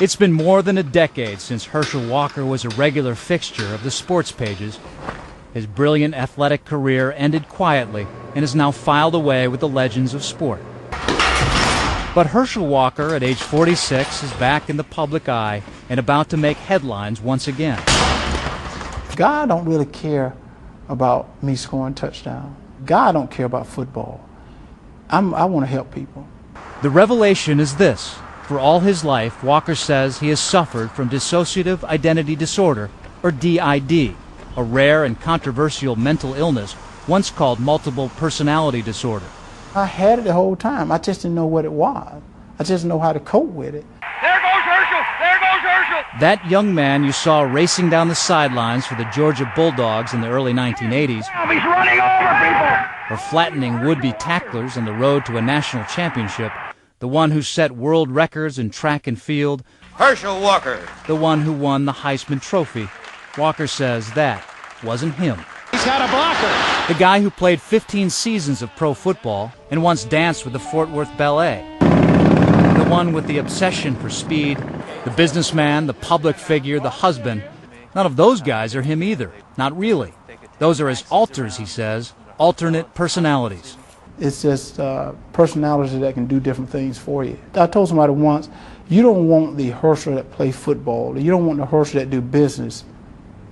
It's been more than a decade since Herschel Walker was a regular fixture of the sports pages. His brilliant athletic career ended quietly and is now filed away with the legends of sport. But Herschel Walker, at age 46, is back in the public eye and about to make headlines once again. God don't really care about me scoring touchdowns. God don't care about football. I want to help people. The revelation is this. For all his life, Walker says he has suffered from dissociative identity disorder, or DID, a rare and controversial mental illness once called multiple personality disorder. I had it the whole time. I just didn't know what it was. I just didn't know how to cope with it. There goes Herschel! There goes Herschel! That young man you saw racing down the sidelines for the Georgia Bulldogs in the early 1980s, He's running over people! or flattening would-be tacklers on the road to a national championship, the one who set world records in track and field, Herschel Walker! the one who won the Heisman Trophy. Walker says that wasn't him. He's got a blocker! The guy who played 15 seasons of pro football and once danced with the Fort Worth Ballet. The one with the obsession for speed, the businessman, the public figure, the husband. None of those guys are him either. Not really. Those are his alters, he says, alternate personalities. It's just personalities that can do different things for you. I told somebody once, you don't want the Herschel that play football. You don't want the Herschel that do business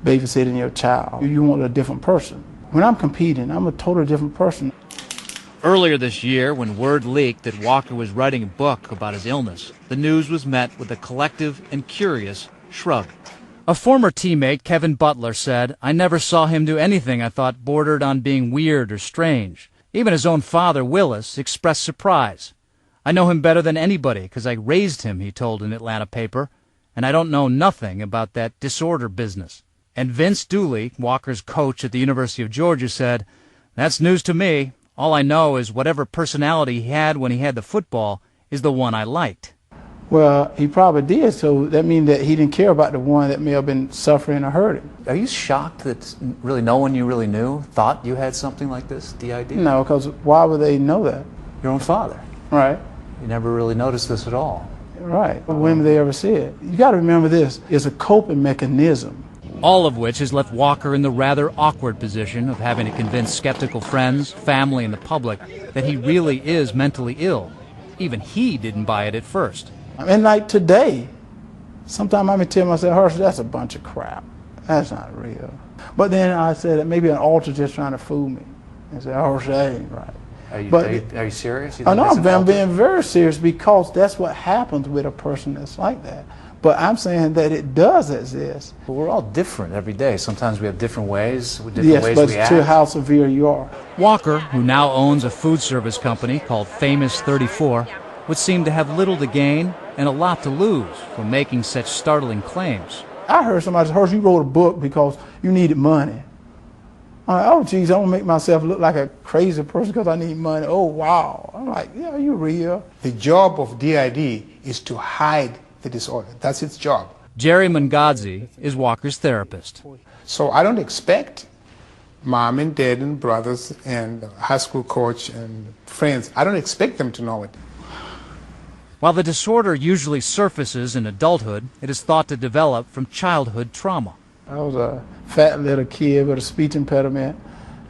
babysitting your child. You want a different person. When I'm competing, I'm a totally different person. Earlier this year, when word leaked that Walker was writing a book about his illness, the news was met with a collective and curious shrug. A former teammate, Kevin Butler, said, "I never saw him do anything I thought bordered on being weird or strange." Even his own father, Willis, expressed surprise. "I know him better than anybody because I raised him," he told an Atlanta paper, "and I don't know nothing about that disorder business." And Vince Dooley, Walker's coach at the University of Georgia, said, "That's news to me. All I know is whatever personality he had when he had the football is the one I liked." Well, he probably did, so that means that he didn't care about the one that may have been suffering or hurting. Are you shocked that really no one you really knew thought you had something like this, DID? No, because why would they know that? Your own father. Right, You never really noticed this at all. right. When would they ever see it? You got to remember this, it's a coping mechanism. All of which has left Walker in the rather awkward position of having to convince skeptical friends, family, and the public that he really is mentally ill. Even he didn't buy it at first. And like today, sometimes I may tell myself, Herschel, that's a bunch of crap. That's not real. But then I said that maybe an altar just trying to fool me. And say, Herschel, that ain't right. Are you serious? You Oh, think no, it's an I'm alter? being very serious because that's what happens with a person that's like that. But I'm saying that it does exist. But we're all different every day. Sometimes we have different ways, ways Yes, but we act. to how severe you are. Walker, who now owns a food service company called Famous 34, would seem to have little to gain and a lot to lose from making such startling claims. I heard somebody say, Herschel, you wrote a book because you needed money. I'm like, oh, geez, I don't make myself look like a crazy person because I need money. Oh, wow. I'm like, yeah, you real. The job of DID is to hide the disorder. That's its job. Jerry Mangadzi is Walker's therapist. So I don't expect mom and dad and brothers and high school coach and friends, I don't expect them to know it. While the disorder usually surfaces in adulthood, it is thought to develop from childhood trauma. I was a fat little kid with a speech impediment,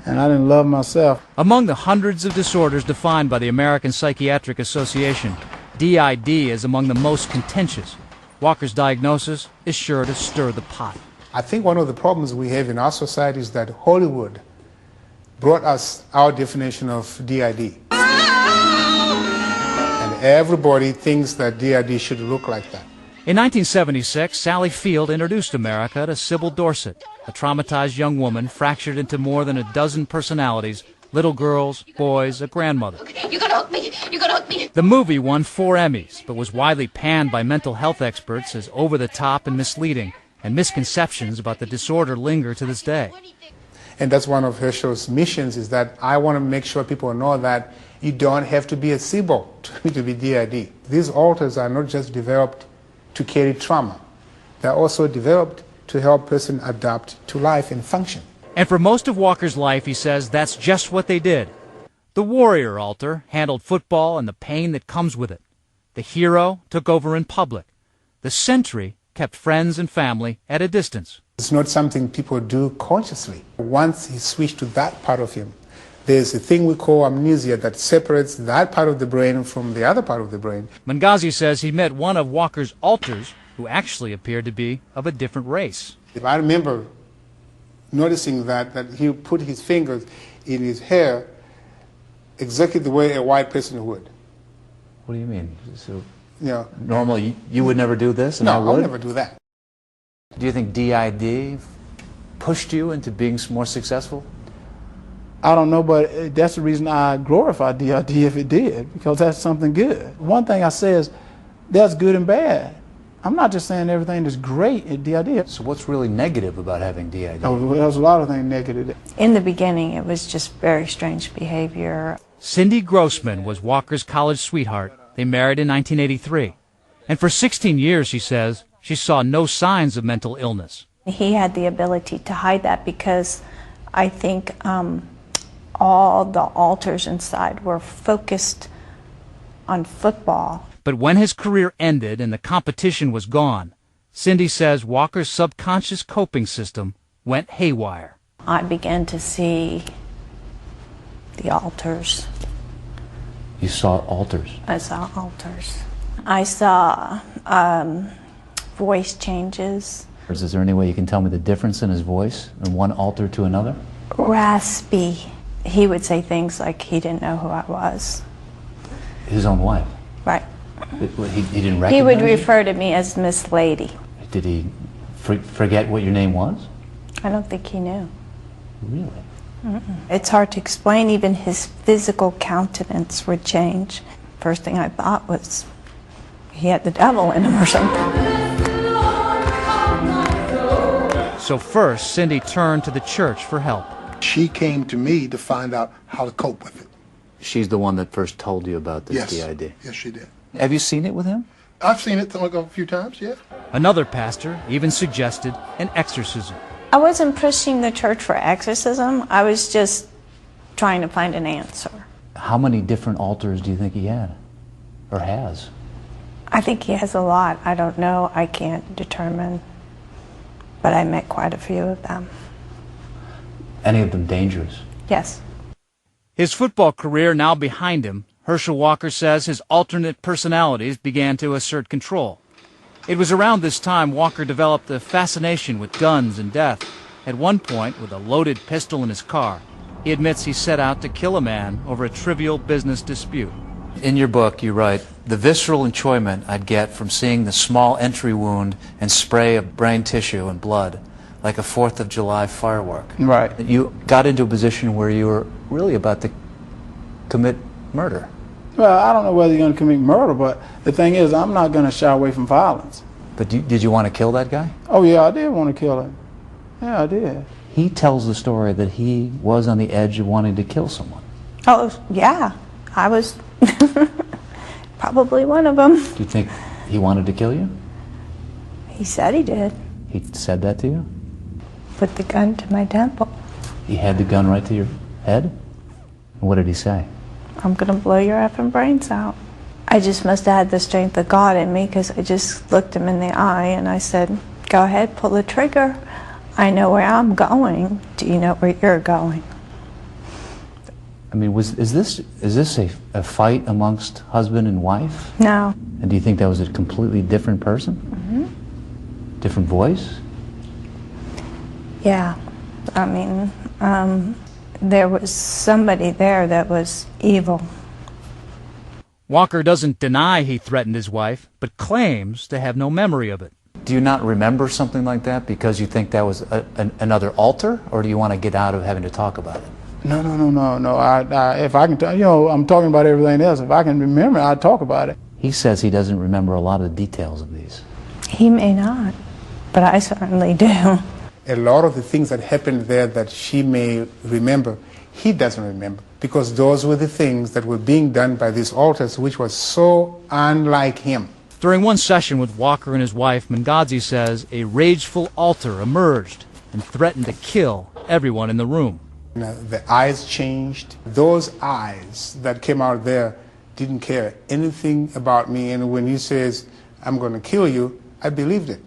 and I didn't love myself. Among the hundreds of disorders defined by the American Psychiatric Association, DID is among the most contentious. Walker's diagnosis is sure to stir the pot. I think one of the problems we have in our society is that Hollywood brought us our definition of DID. And everybody thinks that DID should look like that. In 1976, Sally Field introduced America to Sybil Dorsett, a traumatized young woman fractured into more than a dozen personalities, little girls, boys, a grandmother. You're gonna hook me! You're gonna hook me! The movie won 4 Emmys, but was widely panned by mental health experts as over-the-top and misleading, and misconceptions about the disorder linger to this day. And that's one of Herschel's missions, is that I want to make sure people know that you don't have to be a SIBO to be DID. These alters are not just developed to carry trauma. They're also developed to help a person adapt to life and function. And for most of Walker's life, he says that's just what they did. The warrior altar handled football and the pain that comes with it. The hero took over in public. The sentry kept friends and family at a distance. It's not something people do consciously. Once he switched to that part of him, there's a thing we call amnesia that separates that part of the brain from the other part of the brain. Mangazi says he met one of Walker's alters who actually appeared to be of a different race. I remember noticing that he put his fingers in his hair exactly the way a white person would. What do you mean? So, You know, normally you would never do this, and no, I I would? would never do that. Do you think DID pushed you into being more successful? I don't know, but that's the reason I glorify DID if it did, because that's something good. One thing I say is there's good and bad. I'm not just saying everything is great at DID. So what's really negative about having DID? Oh, there's a lot of things negative. In the beginning, it was just very strange behavior. Cindy Grossman was Walker's college sweetheart. They married in 1983. And for 16 years, she says, she saw no signs of mental illness. He had the ability to hide that because I think all the alters inside were focused on football. But when his career ended and the competition was gone, Cindy says Walker's subconscious coping system went haywire. I began to see the alters. You saw alters. I saw alters. I saw voice changes. Is there any way you can tell me the difference in his voice from one alter to another? Raspy. He would say things like he didn't know who I was. His own wife? Right. He didn't recognize He would you? refer to me as Miss Lady. Did he forget what your name was? I don't think he knew. Really? It's hard to explain. Even his physical countenance would change. First thing I thought was he had the devil in him or something. So first, Cindy turned to the church for help. She came to me to find out how to cope with it. She's the one that first told you about this Yes. DID. Yes, she did. Have you seen it with him? I've seen it like a few times, yeah. Another pastor even suggested an exorcism. I wasn't pushing the church for exorcism. I was just trying to find an answer. How many different alters do you think he had? Or has? I think he has a lot. I don't know. I can't determine. But I met quite a few of them. Any of them dangerous? Yes. His football career now behind him, Hershel Walker says his alternate personalities began to assert control. It was around this time Walker developed a fascination with guns and death. At one point, with a loaded pistol in his car, he admits he set out to kill a man over a trivial business dispute. In your book, you write, "The visceral enjoyment I'd get from seeing the small entry wound and spray of brain tissue and blood, like a 4th of July firework." Right. You got into a position where you were really about to commit murder. Well, I don't know whether you're going to commit murder, but the thing is, I'm not going to shy away from violence. But did you want to kill that guy? Oh, yeah, I did want to kill him. Yeah, I did. He tells the story that he was on the edge of wanting to kill someone. Oh, yeah. I was probably one of them. Do you think he wanted to kill you? He said he did. He said that to you? Put the gun to my temple. He had the gun right to your head? And what did he say? I'm going to blow your effing brains out. I just must have had the strength of God in me because I just looked him in the eye and I said, go ahead, pull the trigger. I know where I'm going. Do you know where you're going? I mean, is this a fight amongst husband and wife? No. And do you think that was a completely different person? Mm-hmm. Different voice? Yeah. I mean, there was somebody there that was evil. Walker doesn't deny he threatened his wife, but claims to have no memory of it. Do you not remember something like that because you think that was another alter, or do you want to get out of having to talk about it? No. If I can, I'm talking about everything else. If I can remember, I'd talk about it. He says he doesn't remember a lot of the details of these. He may not, but I certainly do. A lot of the things that happened there that she may remember, he doesn't remember, because those were the things that were being done by these alters, which was so unlike him. During one session with Walker and his wife, Mangazi says a rageful alter emerged and threatened to kill everyone in the room. The eyes changed. Those eyes that came out there didn't care anything about me. And when he says, I'm going to kill you, I believed it.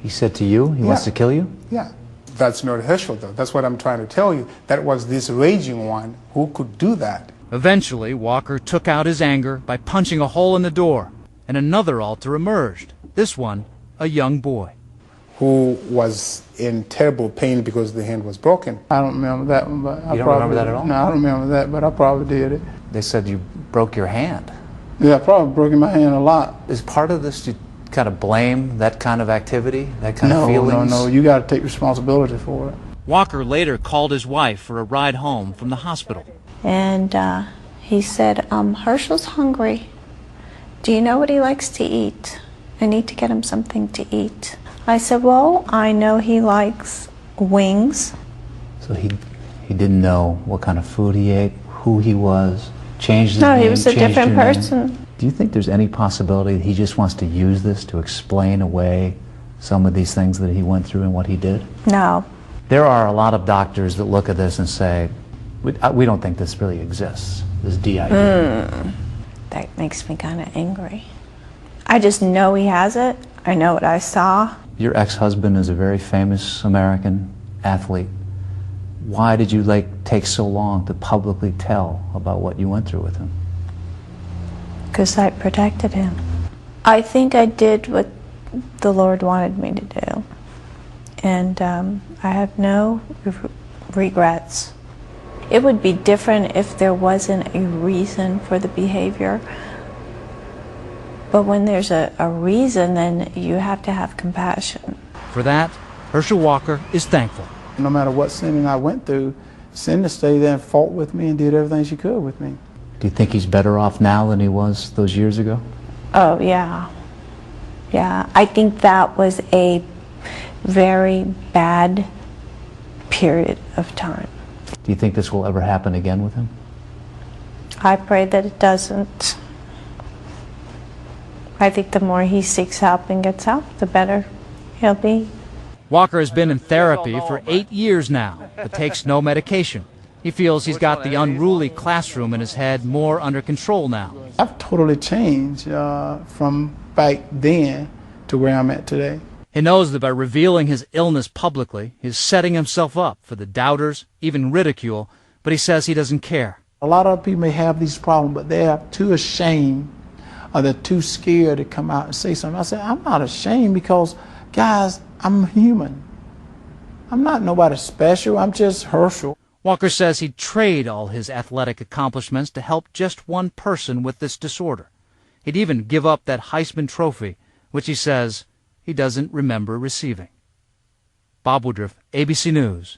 He said to you, he wants to kill you? Yeah. That's not Hershel, though. That's what I'm trying to tell you. That was this raging one who could do that. Eventually, Walker took out his anger by punching a hole in the door, and another altar emerged, this one a young boy. Who was in terrible pain because the hand was broken. I don't remember that one, but You don't remember that at all? No, I don't remember that, but I probably did it. They said you broke your hand. Yeah, I probably broke my hand a lot. Is part of this to kind of blame that kind of activity, that kind of feelings? No, you got to take responsibility for it. Walker later called his wife for a ride home from the hospital. And he said, Hershel's hungry. Do you know what he likes to eat? I need to get him something to eat. I said, well, I know he likes wings. So he didn't know what kind of food he ate, who he was, changed his name? No, he was a changed different your name? person. Do you think there's any possibility that he just wants to use this to explain away some of these things that he went through and what he did? No. There are a lot of doctors that look at this and say, we don't think this really exists, this DID. That makes me kind of angry. I just know he has it. I know what I saw. Your ex-husband is a very famous American athlete. Why did you take so long to publicly tell about what you went through with him? Because I protected him. I think I did what the Lord wanted me to do. And I have no regrets. It would be different if there wasn't a reason for the behavior. But when there's a reason, then you have to have compassion. For that, Hershel Walker is thankful. No matter what Cindy and I went through, Cindy stayed there and fought with me and did everything she could with me. Do you think he's better off now than he was those years ago? Oh, yeah. Yeah, I think that was a very bad period of time. Do you think this will ever happen again with him? I pray that it doesn't. I think the more he seeks help and gets help, the better he'll be. Walker has been in therapy for 8 years now, but takes no medication. He feels he's got the unruly classroom in his head more under control now. I've totally changed from back then to where I'm at today. He knows that by revealing his illness publicly, he's setting himself up for the doubters, even ridicule, but he says he doesn't care. A lot of people may have these problems, but they are too ashamed or they're too scared to come out and say something. I said, I'm not ashamed because, guys, I'm human. I'm not nobody special. I'm just Hershel. Walker says he'd trade all his athletic accomplishments to help just one person with this disorder. He'd even give up that Heisman Trophy, which he says he doesn't remember receiving. Bob Woodruff, ABC News,